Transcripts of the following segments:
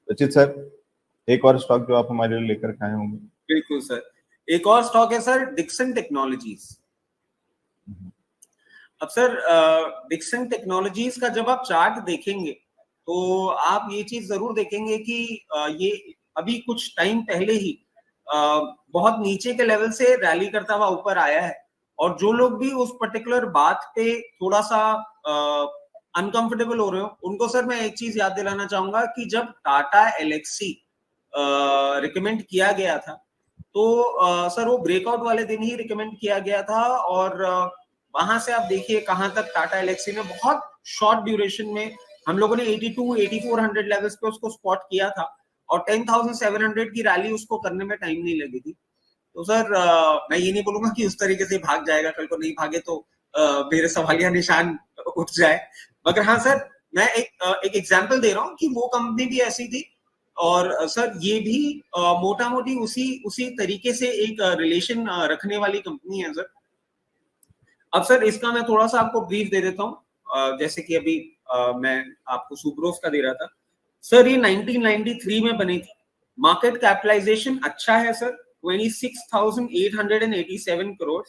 रचित सर, एक और स्टॉक जो आप हमारे लिए लेकर आए होंगे। बिल्कुल सर, एक और स्टॉक है सर डिक्सन टेक्नोलॉजीज। अब सर डिक्सन टेक्नोलॉजीज का जब आप चार्ट देखेंगे तो आप ये चीज जरूर देखेंगे कि ये अभी कुछ टाइम पहले ही बहुत नीचे के लेवल से रैली करता हुआ ऊपर आया है, और जो लोग भी उस पर्टिकुलर बात पे थोड़ा सा अनकंफर्टेबल हो रहे हो उनको सर मैं एक चीज याद दिलाना चाहूंगा कि जब टाटा एलेक्सी रिकमेंड किया गया था तो सर वो ब्रेकआउट वाले दिन ही रिकमेंड किया गया था, और वहां से आप देखिए कहां तक टाटा एलेक्सी ने बहुत शॉर्ट ड्यूरेशन में हम लोगों ने 8400 लेवल्स पे उसको स्पॉट किया था, और 10,700 की रैली उसको करने में टाइम नहीं लगी थी। तो सर मैं ये नहीं बोलूंगा कि उस तरीके से भाग जाएगा, कल को नहीं भागे तो मेरे सवालिया निशान उठ जाए, मगर हाँ सर मैं एक एग्जाम्पल दे रहा हूँ कि वो कंपनी भी ऐसी थी, और सर ये भी मोटा मोटी उसी तरीके से एक रिलेशन रखने वाली कंपनी है सर। अब सर इसका मैं थोड़ा सा आपको ब्रीफ दे देता हूँ, जैसे कि अभी मैं आपको सुब्रोस का दे रहा था सर, ये 1993 में बनी थी, मार्केट कैपिटलाइजेशन अच्छा है सर 26,887 करोड़।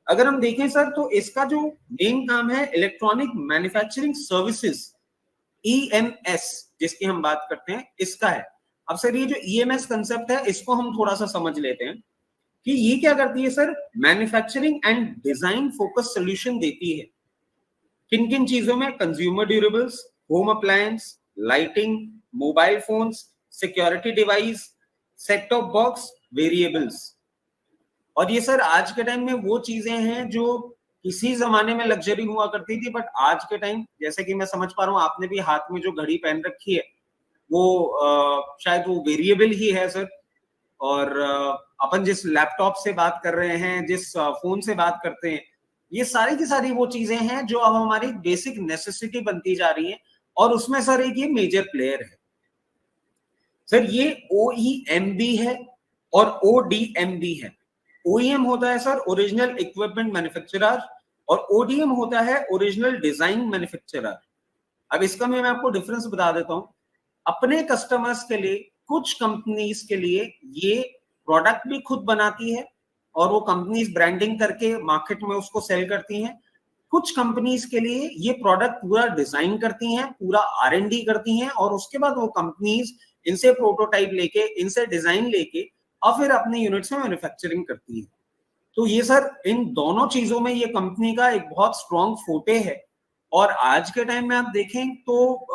अगर हम देखें सर तो इसका जो मेन काम है इलेक्ट्रॉनिक मैन्युफैक्चरिंग सर्विसेज EMS जिसकी हम बात करते हैं इसका है। अब सर ये जो EMS कंसेप्ट है इसको हम थोड़ा सा समझ लेते हैं कि ये क्या करती है sir, manufacturing and design focus solution देती है। किन किन चीजों में, consumer durables, home appliance, lighting, mobile phones, security device, set top box, variables. और ये सर आज के टाइम में वो चीजें हैं जो किसी जमाने में लग्जरी हुआ करती थी, बट आज के टाइम जैसे कि मैं समझ पा रहा हूँ आपने भी हाथ में जो घड़ी पहन रखी है वो शायद वो वेरिएबल ही है सर। और अपन जिस लैपटॉप से बात कर रहे हैं, जिस फोन से बात करते हैं, ये सारी की सारी वो चीजें हैं जो अब हमारी बेसिक नेसेसिटी बनती जा रही है, और उसमें सर एक ये मेजर प्लेयर है सर, ये OEM भी है और ODM भी है। OEM होता है सर ओरिजिनल इक्विपमेंट मैन्युफैक्चरर, और ODM होता है ओरिजिनल डिजाइन मैन्युफैक्चरर। अब इसका मैं आपको डिफरेंस बता देता हूं। अपने कस्टमर्स के लिए कुछ कंपनीज के लिए ये प्रोडक्ट भी खुद बनाती है और वो कंपनीज ब्रांडिंग करके मार्केट में उसको सेल करती हैं। कुछ कंपनीज के लिए ये प्रोडक्ट पूरा डिजाइन करती हैं, पूरा R&D करती हैं, और उसके बाद वो कंपनीज इनसे प्रोटोटाइप लेके, इनसे डिजाइन लेके और फिर अपने यूनिट्स में मैन्युफैक्चरिंग करती है। तो ये सर इन दोनों चीजों में ये कंपनी का एक बहुत स्ट्रॉन्ग फोटे है, और आज के टाइम में आप देखें तो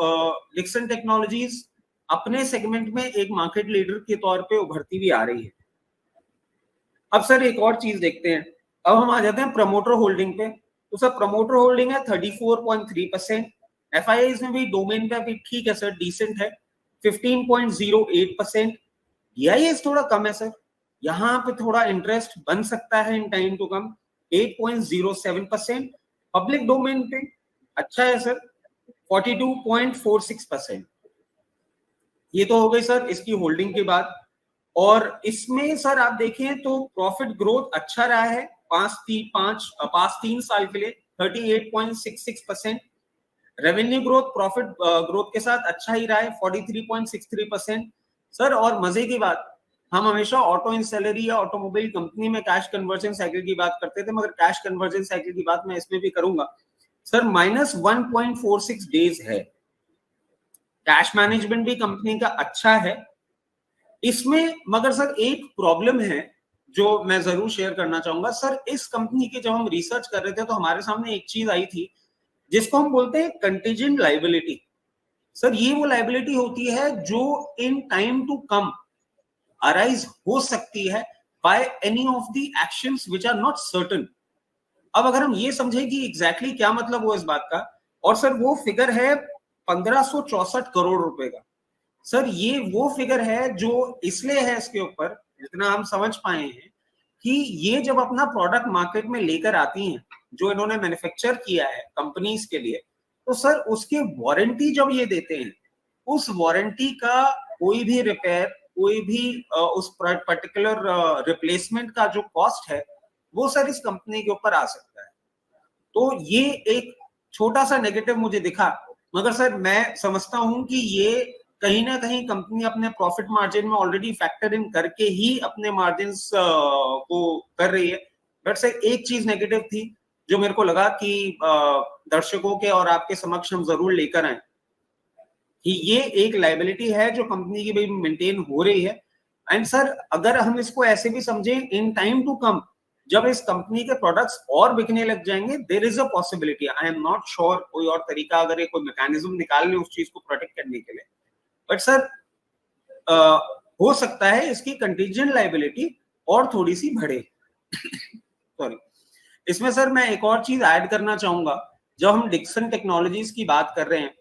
डिक्सन टेक्नोलॉजीज अपने सेगमेंट में एक मार्केट लीडर के तौर पे उभरती भी आ रही है। अब सर एक और चीज देखते हैं, अब हम आ जाते हैं प्रमोटर होल्डिंग पे। तो सर प्रमोटर होल्डिंग है 34.3%, FIIs में भी डोमेन पे भी ठीक है सर, डिसेंट है 15.08%। DIS थोड़ा कम है सर, यहाँ पे थोड़ा इंटरेस्ट बन सकता है in time to come 8.07%। Public domain पे अच्छा है सर 42.46%। ये तो हो गई सर इसकी होल्डिंग की बात। और इसमें सर आप देखें तो प्रॉफिट ग्रोथ अच्छा रहा है पास 3 साल के लिए 38.66%। रेवेन्यू ग्रोथ प्रॉफिट ग्रोथ के साथ अच्छा ही रहा है 43.63%। सर और मजे की बात, हम हमेशा ऑटो इंसेलरी या ऑटोमोबाइल कंपनी में कैश कन्वर्जन साइकिल की बात करते थे, मगर कैश कन्वर्जन साइकिल की बात मैं इसमें भी करूंगा सर। -1.46 डेज है। कैश मैनेजमेंट भी कंपनी का अच्छा है इसमें, मगर सर एक प्रॉब्लम है जो मैं जरूर शेयर करना चाहूंगा सर। इस कंपनी के जब हम रिसर्च कर रहे थे तो हमारे सामने एक चीज आई थी जिसको हम बोलते हैं कंटीजेंट लायबिलिटी। सर ये वो लायबिलिटी होती है जो in time to come arise हो सकती है by any of the actions which are not certain. अब अगर हम ये समझें कि एग्जैक्टली क्या मतलब हो इस बात का, और सर वो फिगर है 1564 करोड़ रुपए का। सर ये वो फिगर है जो इसलिए है इसके ऊपर, जितना हम समझ पाए हैं कि ये जब अपना प्रोडक्ट मार्केट में लेकर आती हैं जो इन्होंने मैन्युफैक्चर किया है कंपनीज के लिए, तो सर उसके वारंटी जब ये देते हैं, उस वारंटी का कोई भी रिपेयर, कोई भी उस पर्टिकुलर रिप्लेसमेंट का जो कॉस्ट है वो सर इस कंपनी के ऊपर आ सकता है। तो ये एक छोटा सा नेगेटिव मुझे दिखा, मगर सर मैं समझता हूं कि ये कहीं ना कहीं कंपनी अपने प्रॉफिट मार्जिन में ऑलरेडी फैक्टर इन करके ही अपने मार्जिन को कर रही है। बट सर एक चीज नेगेटिव थी जो मेरे को लगा कि दर्शकों के और आपके समक्ष हम जरूर लेकर आए कि ये एक लायबिलिटी है जो कंपनी की भी मेंटेन हो रही है। एंड सर अगर हम इसको ऐसे भी समझें, इन टाइम टू कम जब इस कंपनी के प्रोडक्ट्स और बिकने लग जाएंगे, there is a possibility, I am not sure कोई और तरीका अगर कोई मैकेनिज्म निकाल ले उस चीज को प्रोटेक्ट करने के लिए, बट सर हो सकता है इसकी कंटीजेंट लायबिलिटी और थोड़ी सी बढ़े। सॉरी, इसमें सर मैं एक और चीज ऐड करना चाहूंगा। जब हम डिक्सन टेक्नोलॉजीज की बात कर रहे हैं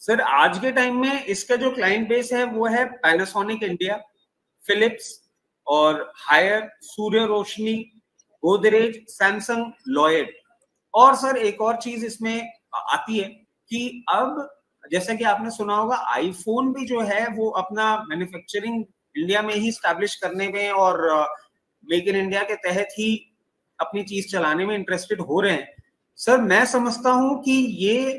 सर, आज के टाइम में इसका जो क्लाइंट बेस है वो है पैनासोनिक इंडिया, फिलिप्स और हायर, सूर्य रोशनी, गोदरेज, सैमसंग, लॉयड। और सर एक और चीज इसमें आती है कि अब जैसा कि आपने सुना होगा आईफोन भी जो है वो अपना मैन्युफैक्चरिंग इंडिया में ही स्टैब्लिश करने में और मेक इन इंडिया के तहत ही अपनी चीज चलाने में इंटरेस्टेड हो रहे हैं। सर मैं समझता हूं कि ये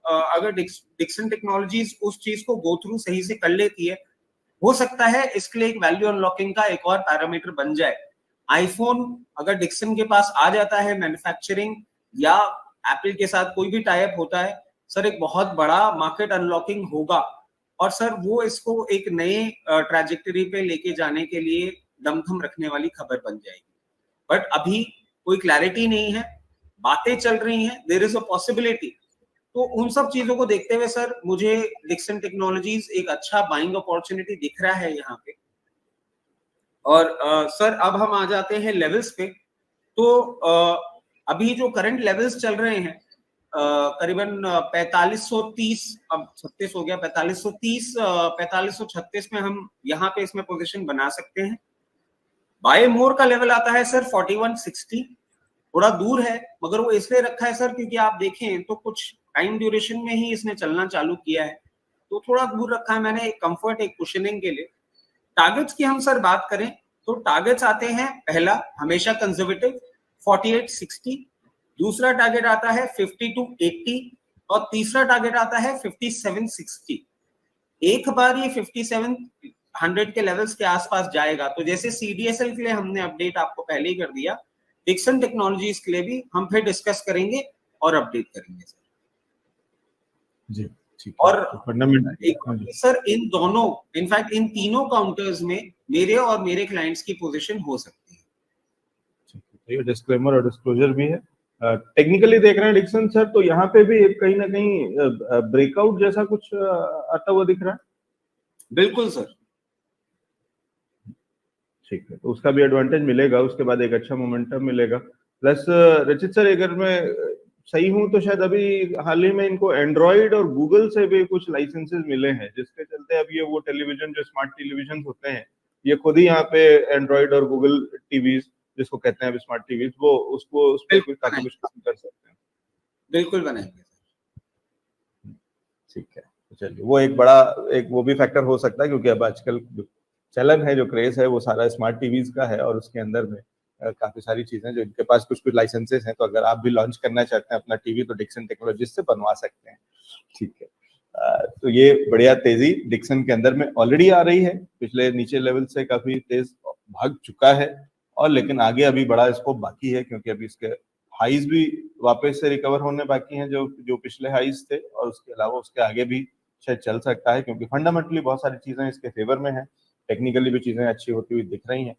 अगर डिक्सन टेक्नोलॉजीज उस चीज को गो थ्रू सही से कर लेती है, हो सकता है इसके लिए एक वैल्यू अनलॉकिंग का एक और पैरामीटर बन जाए। आईफोन अगर डिक्सन के पास आ जाता है मैन्युफैक्चरिंग या एप्पल के साथ कोई भी टाइप होता है, सर एक बहुत बड़ा मार्केट अनलॉकिंग होगा और सर वो इसको एक नए ट्रैजेक्टरी पे लेके जाने के लिए दमखम रखने वाली खबर बन जाएगी। बट अभी कोई क्लैरिटी नहीं है, बातें चल रही हैं, देयर इज अ पॉसिबिलिटी। तो उन सब चीजों को देखते हुए सर मुझे डिक्सन टेक्नोलॉजीज एक अच्छा बाइंग अपॉर्चुनिटी दिख रहा है यहाँ पे। और सर अब हम आ जाते हैं लेवल्स पे। तो अभी जो करंट लेवल्स चल रहे हैं करीबन 4530, अब 36 हो गया, 4530 4536 में हम यहाँ पे इसमें पोजीशन बना सकते हैं। बाय मोर का लेवल आता है सर 4160, थोड़ा दूर है मगर वो इसलिए रखा है सर क्योंकि आप देखें तो कुछ टाइम ड्यूरेशन में ही इसने चलना चालू किया है, तो थोड़ा दूर रखा है मैंने एक कंफर्ट, एक कुशनिंग के लिए। टारगेट्स की हम सर बात करें तो टारगेट्स आते हैं, पहला हमेशा कंजर्वेटिव 4860, दूसरा टारगेट आता है 5280 और तीसरा टारगेट आता है 5760। एक बार ये 5700 के लेवल्स के आसपास जाएगा तो जैसे सीडीएसएल के लिए हमने अपडेट आपको पहले ही कर दिया, डिक्सन टेक्नोलॉजीज के लिए भी हम फिर डिस्कस करेंगे और अपडेट करेंगे सर जी। ठीक और फंडामेंटल सर इन दोनों, इनफैक्ट इन तीनों काउंटर्स में मेरे और मेरे क्लाइंट्स की पोजीशन हो सकती है। ये डिस्क्लेमर और डिस्क्लोजर भी है। टेक्निकली देख रहे हैं डिक्सन सर, तो यहाँ पे भी एक कहीं ना कहीं ब्रेकआउट जैसा कुछ आता हुआ दिख रहा है। बिल्कुल सर, ठीक है, तो उसका भी एडवांटेज मिलेगा, उसके बाद एक अच्छा मोमेंटम मिलेगा। प्लस रचित सर अगर मैं सही हूं तो शायद अभी हाल ही में इनको एंड्रॉइड और गूगल से भी कुछ लाइसेंसेस मिले हैं, जिसके चलते अब ये वो टेलीविजन जो स्मार्ट टेलीविजन होते हैं ये खुद ही यहाँ पे एंड्रॉइड और गूगल टीवी जिसको कहते हैं अब स्मार्ट टीवी, वो उसको उस पर कुछ काफी कुछ काम कर सकते हैं। बिल्कुल बनाएंगे। ठीक है, तो चलिए वो एक बड़ा एक वो भी फैक्टर हो सकता है क्योंकि अब आजकल चलन है, जो क्रेज है वो सारा स्मार्ट टीवीज का है और उसके अंदर में काफी सारी चीजें जो इनके पास कुछ कुछ लाइसेंसेस हैं, तो अगर आप भी लॉन्च करना चाहते हैं अपना टीवी तो डिक्सन टेक्नोलॉजीज से बनवा सकते हैं। ठीक है, तो ये बढ़िया तेजी डिक्सन के अंदर में ऑलरेडी आ रही है, पिछले नीचे लेवल से काफी तेज भाग चुका है और लेकिन आगे अभी बड़ा स्कोप बाकी है क्योंकि अभी इसके हाईज भी वापस से रिकवर होने बाकी हैं जो पिछले हाईज थे, और उसके अलावा उसके आगे भी शायद चल सकता है क्योंकि फंडामेंटली बहुत सारी चीजें इसके फेवर में है, टेक्निकली भी चीजें अच्छी होती हुई दिख रही हैं।